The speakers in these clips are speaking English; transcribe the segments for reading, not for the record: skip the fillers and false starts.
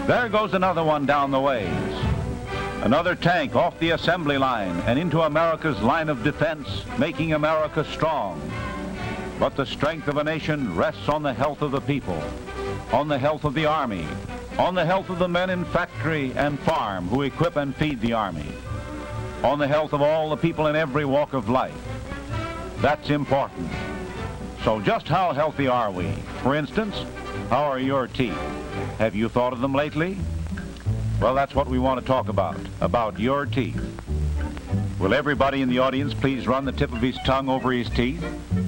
There goes another one down the ways. Another tank off the assembly line and into America's line of defense, making America strong. But the strength of a nation rests on the health of the people, on the health of the Army, on the health of the men in factory and farm who equip and feed the Army, on the health of all the people in every walk of life. That's important. So just how healthy are we? For instance, how are your teeth? Have you thought of them lately? Well, that's what we want to talk about your teeth. Will everybody in the audience please run the tip of his tongue over his teeth,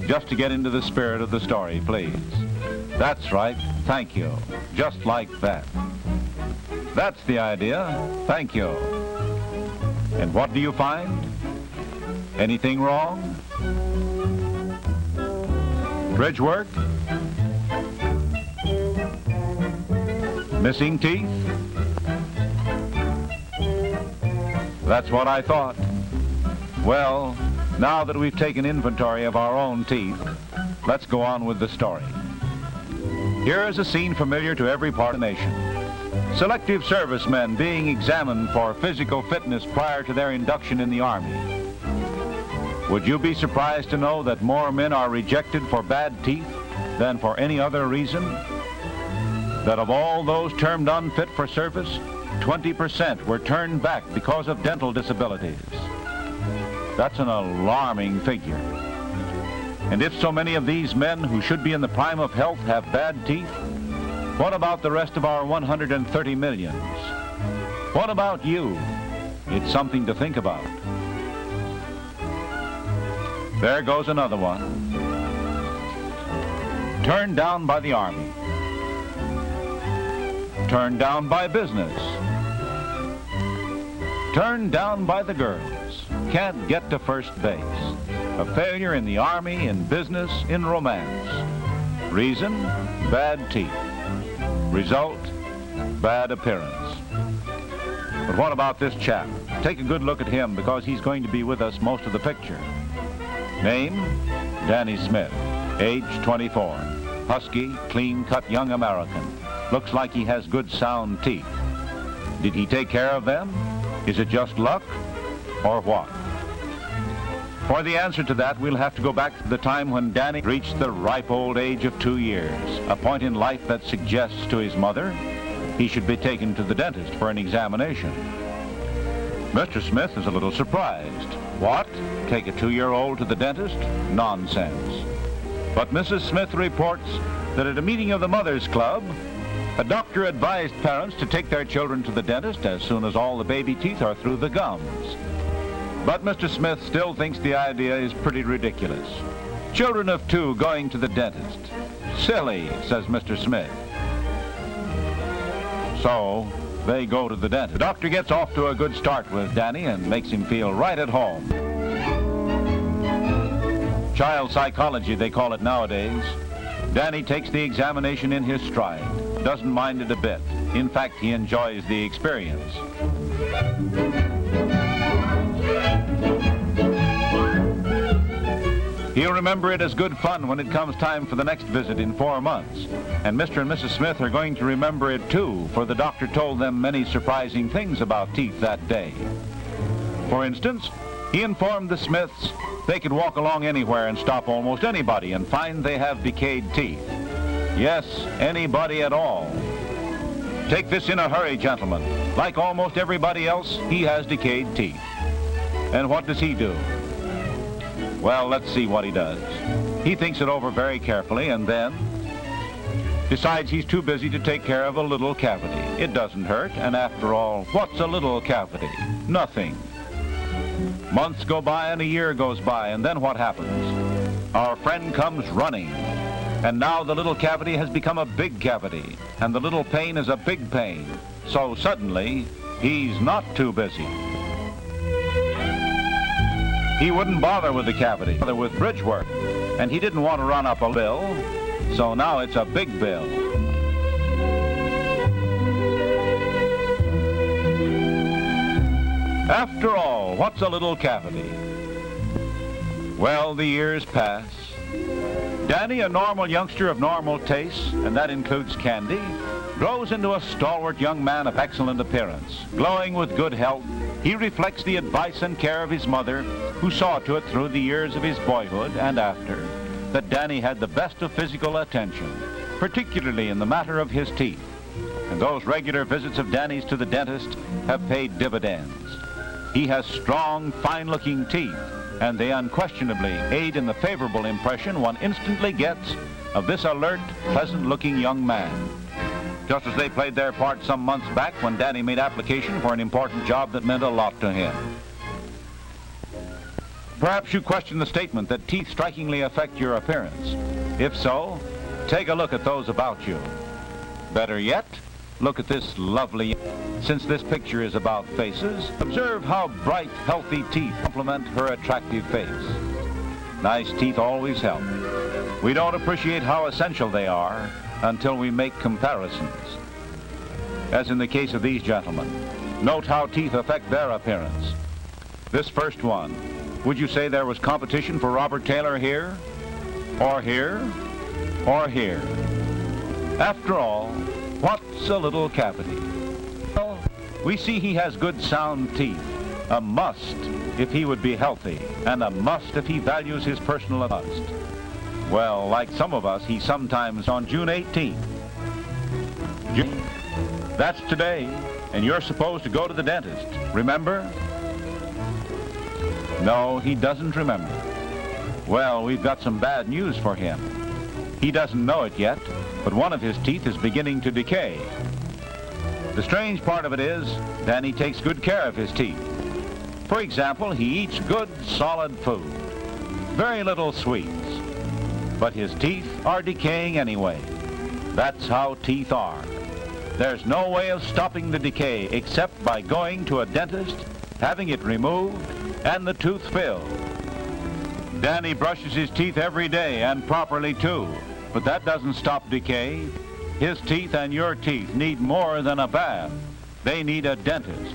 just to get into the spirit of the story, please? That's right. Thank you. Just like that. That's the idea. Thank you. And what do you find? Anything wrong? Bridge work? Missing teeth? That's what I thought. Well, now that we've taken inventory of our own teeth, let's go on with the story. Here is a scene familiar to every part of the nation. Selective servicemen being examined for physical fitness prior to their induction in the Army. Would you be surprised to know that more men are rejected for bad teeth than for any other reason? That of all those termed unfit for service, 20% were turned back because of dental disabilities. That's an alarming figure. And if so many of these men who should be in the prime of health have bad teeth, what about the rest of our 130 millions? What about you? It's something to think about. There goes another one. Turned down by the Army. Turned down by business. Turned down by the girls. Can't get to first base. A failure in the Army, in business, in romance. Reason? Bad teeth. Result? Bad appearance. But what about this chap? Take a good look at him because he's going to be with us most of the picture. Name? Danny Smith. Age 24. Husky, clean-cut young American. Looks like he has good sound teeth. Did he take care of them? Is it just luck? Or what? For the answer to that, we'll have to go back to the time when Danny reached the ripe old age of 2 years, a point in life that suggests to his mother he should be taken to the dentist for an examination. Mr. Smith is a little surprised. What? Take a 2-year-old to the dentist? Nonsense. But Mrs. Smith reports that at a meeting of the Mothers Club, a doctor advised parents to take their children to the dentist as soon as all the baby teeth are through the gums. But Mr. Smith still thinks the idea is pretty ridiculous. Children of 2 going to the dentist. Silly, says Mr. Smith. So, they go to the dentist. The doctor gets off to a good start with Danny and makes him feel right at home. Child psychology, they call it nowadays. Danny takes the examination in his stride. Doesn't mind it a bit. In fact, he enjoys the experience. He'll remember it as good fun when it comes time for the next visit in 4 months. And Mr. and Mrs. Smith are going to remember it too, for the doctor told them many surprising things about teeth that day. For instance, he informed the Smiths they could walk along anywhere and stop almost anybody and find they have decayed teeth. Yes, anybody at all. Take this in a hurry, gentlemen. Like almost everybody else, he has decayed teeth. And what does he do? Well, let's see what he does. He thinks it over very carefully and then decides he's too busy to take care of a little cavity. It doesn't hurt, and after all, what's a little cavity? Nothing. Months go by and a year goes by, and then what happens? Our friend comes running, and now the little cavity has become a big cavity, and the little pain is a big pain. So suddenly, he's not too busy. He wouldn't bother with the cavity, bother with bridge work, and he didn't want to run up a bill, so now it's a big bill. After all, what's a little cavity? Well, the years pass. Danny, a normal youngster of normal tastes, and that includes candy, grows into a stalwart young man of excellent appearance. Glowing with good health, he reflects the advice and care of his mother, who saw to it through the years of his boyhood and after that Danny had the best of physical attention, particularly in the matter of his teeth. And those regular visits of Danny's to the dentist have paid dividends. He has strong, fine-looking teeth, and they unquestionably aid in the favorable impression one instantly gets of this alert, pleasant-looking young man. Just as they played their part some months back when Danny made application for an important job that meant a lot to him. Perhaps you question the statement that teeth strikingly affect your appearance. If so, take a look at those about you. Better yet, look at this lovely... Since this picture is about faces, observe how bright, healthy teeth complement her attractive face. Nice teeth always help. We don't appreciate how essential they are until we make comparisons. As in the case of these gentlemen, note how teeth affect their appearance. This first one, would you say there was competition for Robert Taylor here, or here, or here? After all, what's a little cavity? Well, we see he has good sound teeth, a must if he would be healthy, and a must if he values his personal must. Well, like some of us, he sometimes on June 18th. That's today, and you're supposed to go to the dentist. Remember? No, he doesn't remember. Well, we've got some bad news for him. He doesn't know it yet, but one of his teeth is beginning to decay. The strange part of it is, Danny takes good care of his teeth. For example, he eats good, solid food. Very little sweets. But his teeth are decaying anyway. That's how teeth are. There's no way of stopping the decay except by going to a dentist, having it removed, and the tooth filled. Danny brushes his teeth every day, and properly too, but that doesn't stop decay. His teeth and your teeth need more than a bath. They need a dentist.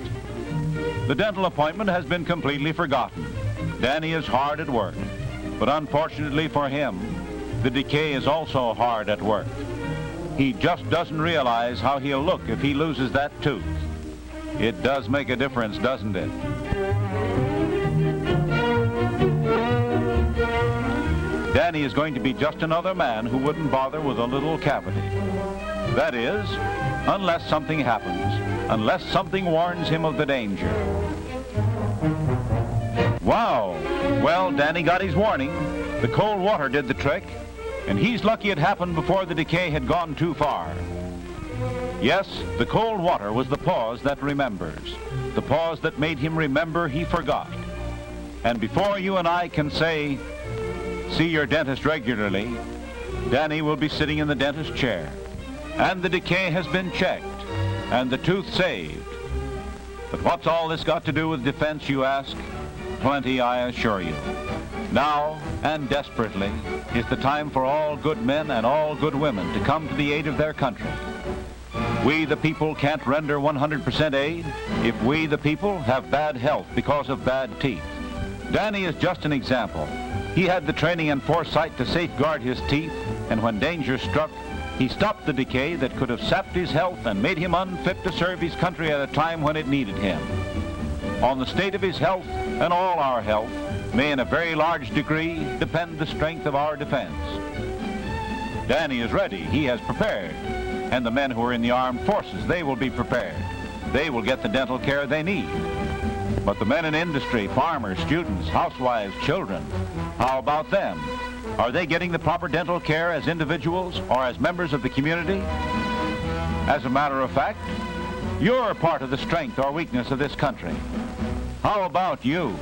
The dental appointment has been completely forgotten. Danny is hard at work, but unfortunately for him, the decay is also hard at work. He just doesn't realize how he'll look if he loses that tooth. It does make a difference, doesn't it? Danny is going to be just another man who wouldn't bother with a little cavity. That is, unless something happens, unless something warns him of the danger. Wow! Well, Danny got his warning. The cold water did the trick, and he's lucky it happened before the decay had gone too far. Yes, the cold water was the pause that remembers, the pause that made him remember he forgot. And before you and I can say, see your dentist regularly, Danny will be sitting in the dentist chair, and the decay has been checked, and the tooth saved. But what's all this got to do with defense, you ask? Plenty, I assure you. Now, and desperately, is the time for all good men and all good women to come to the aid of their country. We, the people, can't render 100% aid if we, the people, have bad health because of bad teeth. Danny is just an example. He had the training and foresight to safeguard his teeth, and when danger struck, he stopped the decay that could have sapped his health and made him unfit to serve his country at a time when it needed him. On the state of his health, and all our health, may in a very large degree depend the strength of our defense. Danny is ready. He has prepared. And the men who are in the armed forces, they will be prepared. They will get the dental care they need. But the men in industry, farmers, students, housewives, children, how about them? Are they getting the proper dental care as individuals or as members of the community? As a matter of fact, you're part of the strength or weakness of this country. How about you?